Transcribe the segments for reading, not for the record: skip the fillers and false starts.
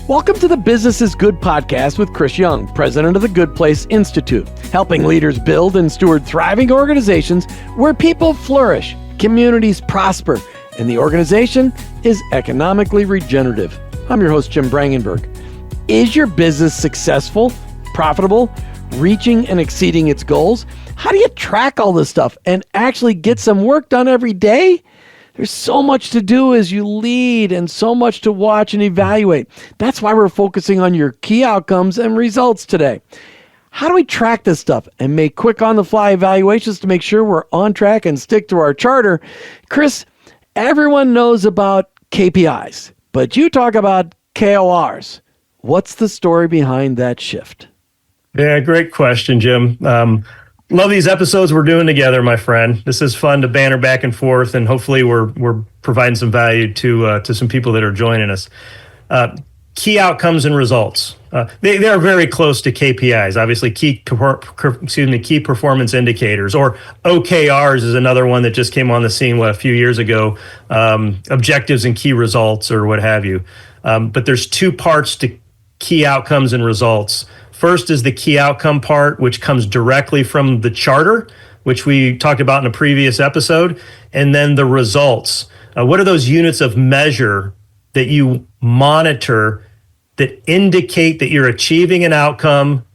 Welcome to the Business is Good podcast with Chris Young, president of the Good Place Institute, helping leaders build and steward thriving organizations where people flourish, communities prosper, and the organization is economically regenerative. I'm your host, Jim Brangenberg. Is your business successful, profitable, reaching and exceeding its goals? How do you track all this stuff and actually get some work done every day? There's so much to do as you lead and so much to watch and evaluate. That's why we're focusing on your key outcomes and results today. How do we track this stuff and make quick on-the-fly evaluations to make sure we're on track and stick to our charter? Chris, everyone knows about KPIs, but you talk about KORs. What's the story behind that shift? Yeah, great question, Jim. Love these episodes we're doing together, my friend. This is fun to banter back and forth, and hopefully we're providing some value to some people that are joining us. Key outcomes and results. They are very close to KPIs. Obviously, key performance indicators, or OKRs is another one that just came on the scene a few years ago. Objectives and key results, or what have you. But there's two parts to key outcomes and results. First is the key outcome part, which comes directly from the charter, which we talked about in a previous episode, and then the results. What are those units of measure that you monitor that indicate that you're achieving an outcome,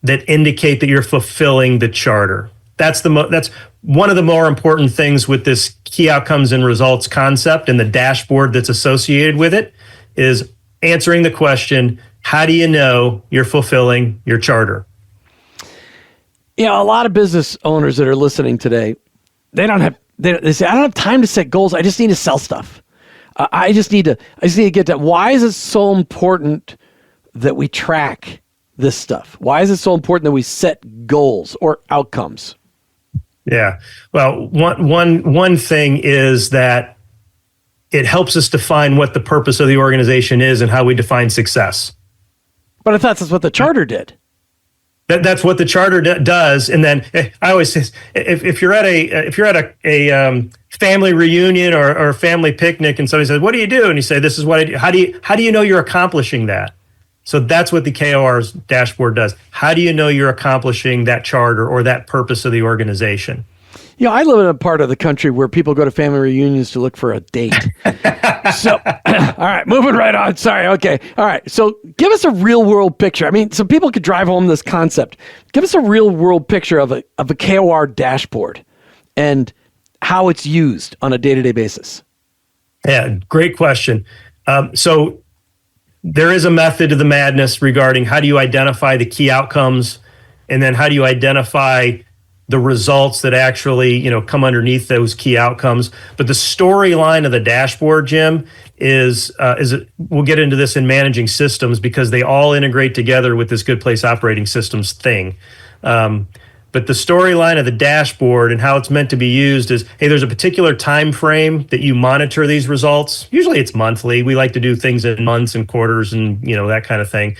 that indicate that you're fulfilling the charter? That's one of the more important things with this key outcomes and results concept, and the dashboard that's associated with it is answering the question, how do you know you're fulfilling your charter? A lot of business owners that are listening today, they say, I don't have time to set goals. I just need to sell stuff. I just need to get that. Why is it so important that we track this stuff? Why is it so important that we set goals or outcomes? Yeah. Well, one thing is that it helps us define what the purpose of the organization is and how we define success. But I thought that's what the charter did. That's what the charter does. And then I always say, if you're at a family reunion or a family picnic, and somebody says, "What do you do?" and you say, "This is what I do." How do you know you're accomplishing that? So that's what the KOR's dashboard does. How do you know you're accomplishing that charter or that purpose of the organization? I live in a part of the country where people go to family reunions to look for a date. So, all right, moving right on. Sorry. Okay. All right. So give us a real world picture. I mean, so people could drive home this concept. Give us a real world picture of a KOR dashboard and how it's used on a day-to-day basis. Yeah, great question. So there is a method to the madness regarding how do you identify the key outcomes, and then how do you identify the results that actually, come underneath those key outcomes. But the storyline of the dashboard, Jim, is we'll get into this in managing systems because they all integrate together with this Good Place operating systems thing. But the storyline of the dashboard and how it's meant to be used is, hey, there's a particular time frame that you monitor these results. Usually it's monthly. We like to do things in months and quarters and, that kind of thing.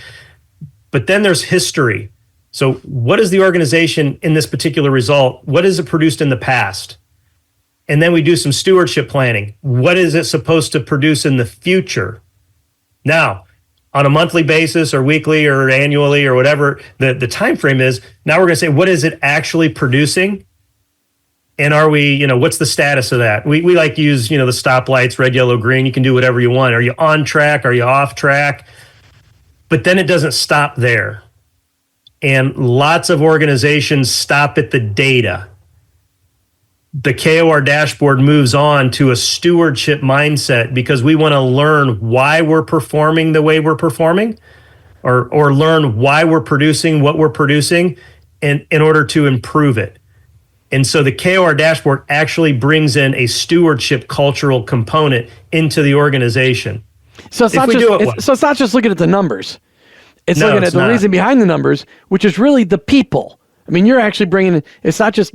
But then there's history. So what is the organization in this particular result? What is it produced in the past? And then we do some stewardship planning. What is it supposed to produce in the future? Now, on a monthly basis or weekly or annually or whatever the time frame is, now we're going to say, what is it actually producing? And are we, what's the status of that? We like to use, the stoplights, red, yellow, green. You can do whatever you want. Are you on track? Are you off track? But then it doesn't stop there. And lots of organizations stop at the data. The KOR dashboard moves on to a stewardship mindset because we want to learn why we're performing the way we're performing, or learn why we're producing what we're producing in order to improve it. And so the KOR dashboard actually brings in a stewardship cultural component into the organization. So it's not just looking at the numbers. It's looking at the reason behind the numbers, which is really the people. I mean, you're actually bringing, it's not just,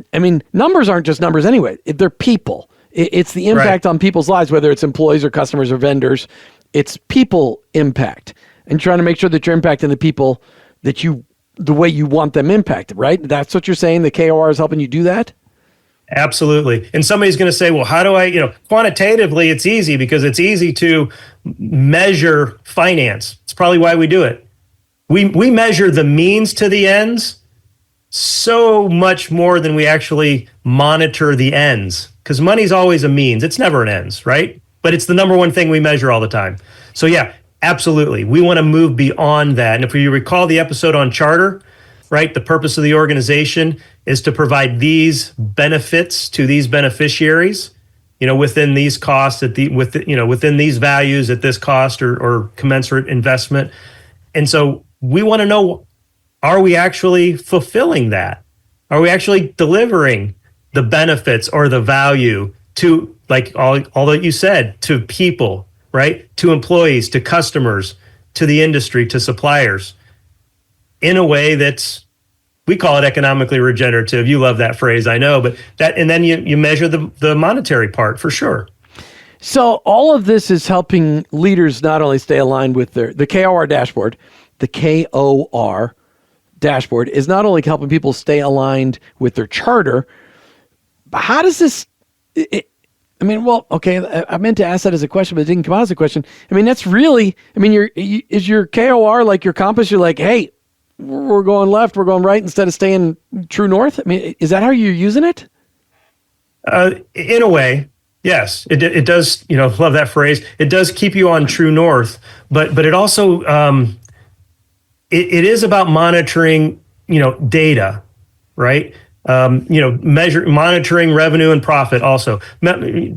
numbers aren't just numbers anyway. They're people. It's the impact on people's lives, whether it's employees or customers or vendors. It's people impact, and trying to make sure that you're impacting the people the way you want them impacted, right? That's what you're saying. The KOR is helping you do that? Absolutely. And somebody's going to say, well, how do I, quantitatively, it's easy because it's easy to measure finance. It's probably why we do it. We measure the means to the ends so much more than we actually monitor the ends, because money's always a means. It's never an ends, right? But it's the number one thing we measure all the time. So yeah, absolutely. We want to move beyond that. And if you recall the episode on charter, right, the purpose of the organization is to provide these benefits to these beneficiaries, within these costs within these values at this cost or commensurate investment. And so we want to know, are we actually fulfilling that? Are we actually delivering the benefits or the value to, like all that you said, to people, right? To employees, to customers, to the industry, to suppliers, in a way that's, we call it economically regenerative. You love that phrase, I know, but that, and then you measure the monetary part for sure. So all of this is helping leaders not only stay aligned with the KOR dashboard. The KOR dashboard is not only helping people stay aligned with their charter, but how does this, I meant to ask that as a question, but it didn't come out as a question. I mean, that's really, is your KOR like your compass? You're like, hey, we're going left, we're going right instead of staying true north? I mean, is that how you're using it? In a way, yes. It does, love that phrase. It does keep you on true north, but it also, it is about monitoring, data, right? Monitoring revenue and profit also,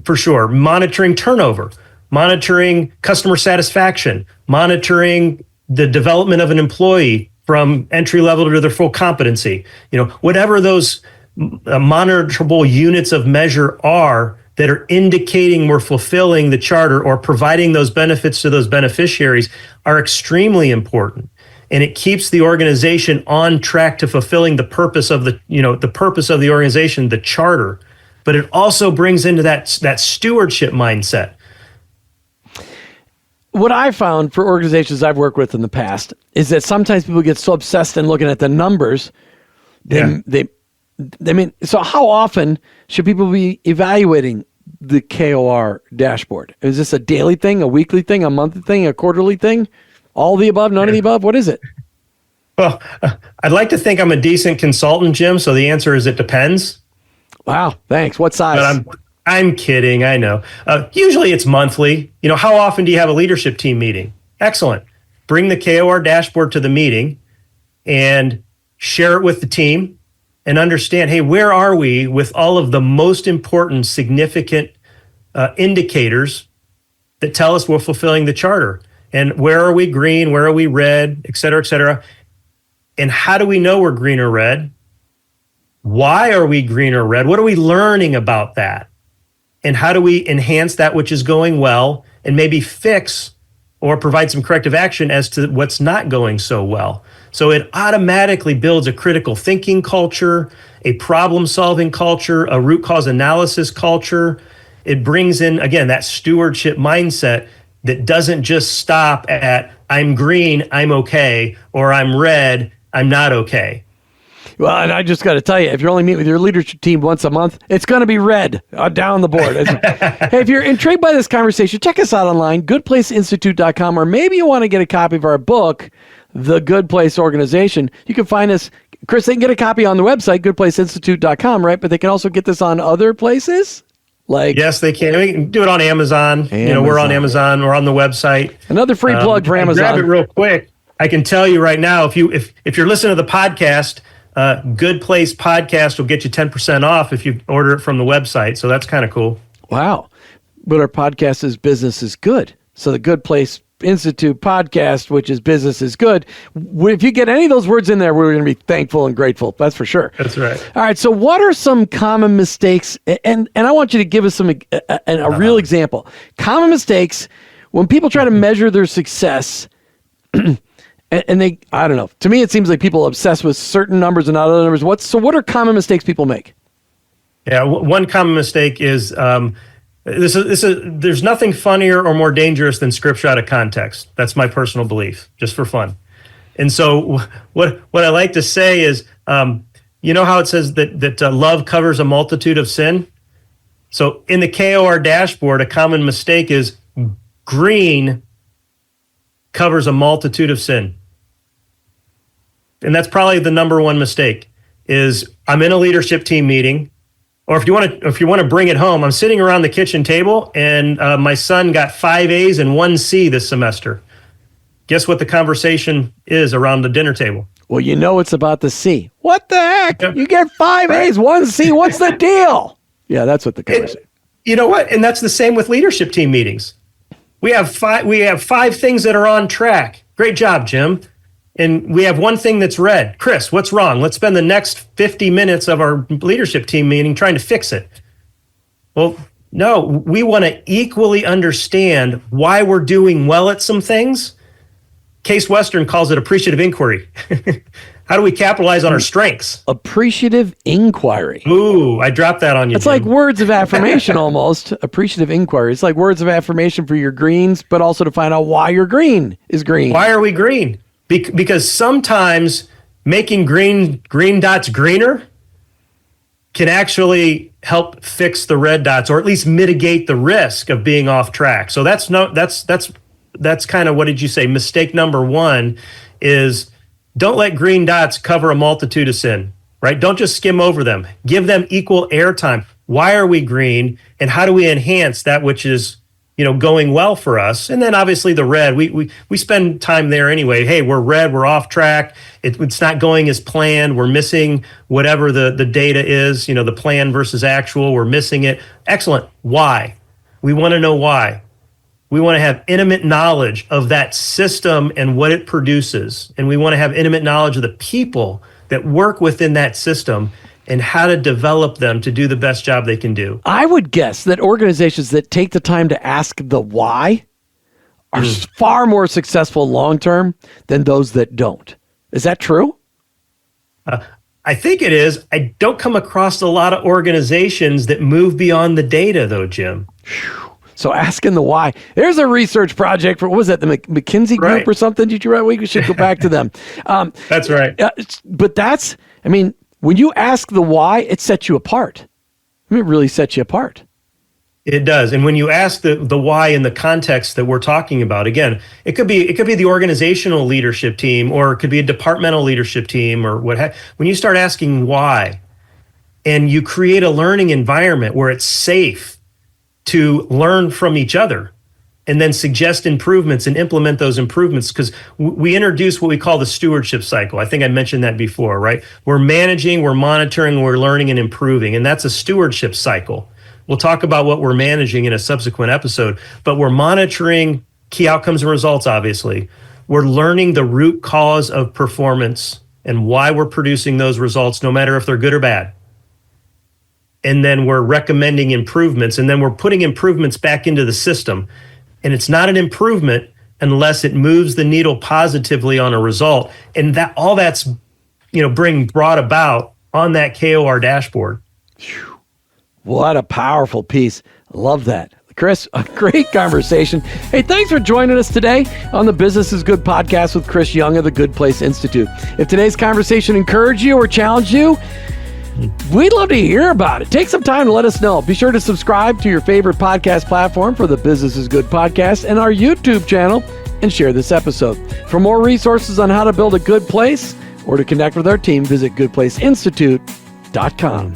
for sure. Monitoring turnover, monitoring customer satisfaction, monitoring the development of an employee from entry level to their full competency. Whatever those monitorable units of measure are that are indicating we're fulfilling the charter or providing those benefits to those beneficiaries are extremely important. And it keeps the organization on track to fulfilling the purpose of the purpose of the organization, the charter. But it also brings into that stewardship mindset. What I found for organizations I've worked with in the past is that sometimes people get so obsessed in looking at the numbers. So how often should people be evaluating the KOR dashboard? Is this a daily thing, a weekly thing, a monthly thing, a quarterly thing? All the above, none of the above? What is it? Well, I'd like to think I'm a decent consultant, Jim. So the answer is it depends. Wow, thanks. What size? But I'm kidding. I know. Usually it's monthly. How often do you have a leadership team meeting? Excellent. Bring the KOR dashboard to the meeting and share it with the team and understand, hey, where are we with all of the most important, significant indicators that tell us we're fulfilling the charter? And where are we green? Where are we red? Et cetera, et cetera. And how do we know we're green or red? Why are we green or red? What are we learning about that? And how do we enhance that which is going well and maybe fix or provide some corrective action as to what's not going so well? So it automatically builds a critical thinking culture, a problem-solving culture, a root cause analysis culture. It brings in, again, that stewardship mindset that doesn't just stop at I'm green, I'm okay, or I'm red, I'm not okay. Well, and I just got to tell you, if you're only meeting with your leadership team once a month, it's going to be red down the board. Hey, if you're intrigued by this conversation, check us out online, goodplaceinstitute.com, or maybe you want to get a copy of our book, The Good Place Organization. You can find us, Chris, they can get a copy on the website, goodplaceinstitute.com, right? But they can also get this on other places? Yes, they can. We can do it on Amazon. We're on Amazon. We're on the website. Another free plug for Amazon. Grab it real quick. I can tell you right now, if you're listening to the podcast, Good Place Podcast will get you 10% off if you order it from the website. So that's kind of cool. Wow. But our podcast is Business is Good. So the Good Place Institute podcast, which is Business is Good. If you get any of those words in there, we're going to be thankful and grateful. That's for sure. That's right. All right. So what are some common mistakes? And I want you to give us a real example. Common mistakes when people try to measure their success and they, I don't know. To me, it seems like people obsess with certain numbers and not other numbers. What are common mistakes people make? Yeah. One common mistake is, there's nothing funnier or more dangerous than scripture out of context. That's my personal belief, just for fun. And so what I like to say is You know how it says that love covers a multitude of sin? So in the KOR dashboard, a common mistake is green covers a multitude of sin. And that's probably the number one mistake is I'm in a leadership team meeting, or if you want to bring it home, I'm sitting around the kitchen table and my son got 5 A's and 1 C this semester. Guess what the conversation is around the dinner table? Well, you know it's about the C. What the heck? Yep. You get 5 A's, 1 C. What's the deal? Yeah, that's what the conversation. You know what? And that's the same with leadership team meetings. We have five things that are on track. Great job, Jim. And we have one thing that's red. Chris, what's wrong? Let's spend the next 50 minutes of our leadership team meeting trying to fix it. Well, no, we want to equally understand why we're doing well at some things. Case Western calls it appreciative inquiry. How do we capitalize on our strengths? Appreciative inquiry. Ooh, I dropped that on you. It's Jim. like words of affirmation almost. Appreciative inquiry. It's like words of affirmation for your greens, but also to find out why your green is green. Why are we green? Because sometimes making green dots greener can actually help fix the red dots, or at least mitigate the risk of being off track. So that's kind of, what did you say? Mistake number one is don't let green dots cover a multitude of sin, right? Don't just skim over them. Give them equal airtime. Why are we green, and how do we enhance that which is, going well for us? And then obviously the red, we spend time there anyway. Hey, we're red, we're off track. It's not going as planned. We're missing whatever the data is, the plan versus actual, we're missing it. Excellent. Why? We want to know why. We want to have intimate knowledge of that system and what it produces. And we want to have intimate knowledge of the people that work within that system and how to develop them to do the best job they can do. I would guess that organizations that take the time to ask the why are far more successful long-term than those that don't. Is that true? I think it is. I don't come across a lot of organizations that move beyond the data, though, Jim. So asking the why. There's a research project for, what was that, the McKinsey group Right. or something? Did you write? We should go back to them. That's right. But when you ask the why, it sets you apart. It really sets you apart. It does. And when you ask the why in the context that we're talking about, again, it could be the organizational leadership team, or it could be a departmental leadership team, or when you start asking why, and you create a learning environment where it's safe to learn from each other and then suggest improvements and implement those improvements, because we introduce what we call the stewardship cycle. I think I mentioned that before, right? We're managing, we're monitoring, we're learning and improving, and that's a stewardship cycle. We'll talk about what we're managing in a subsequent episode, but we're monitoring key outcomes and results, obviously. We're learning the root cause of performance and why we're producing those results, no matter if they're good or bad. And then we're recommending improvements, and then we're putting improvements back into the system. And it's not an improvement unless it moves the needle positively on a result. And that's brought about on that KOR dashboard. What a powerful piece. Love that. Chris, a great conversation. Hey, thanks for joining us today on the Business is Good podcast with Chris Young of the Good Place Institute. If today's conversation encouraged you or challenged you, we'd love to hear about it. Take some time to let us know. Be sure to subscribe to your favorite podcast platform for the Business is Good podcast and our YouTube channel, and share this episode. For more resources on how to build a good place or to connect with our team, visit goodplaceinstitute.com.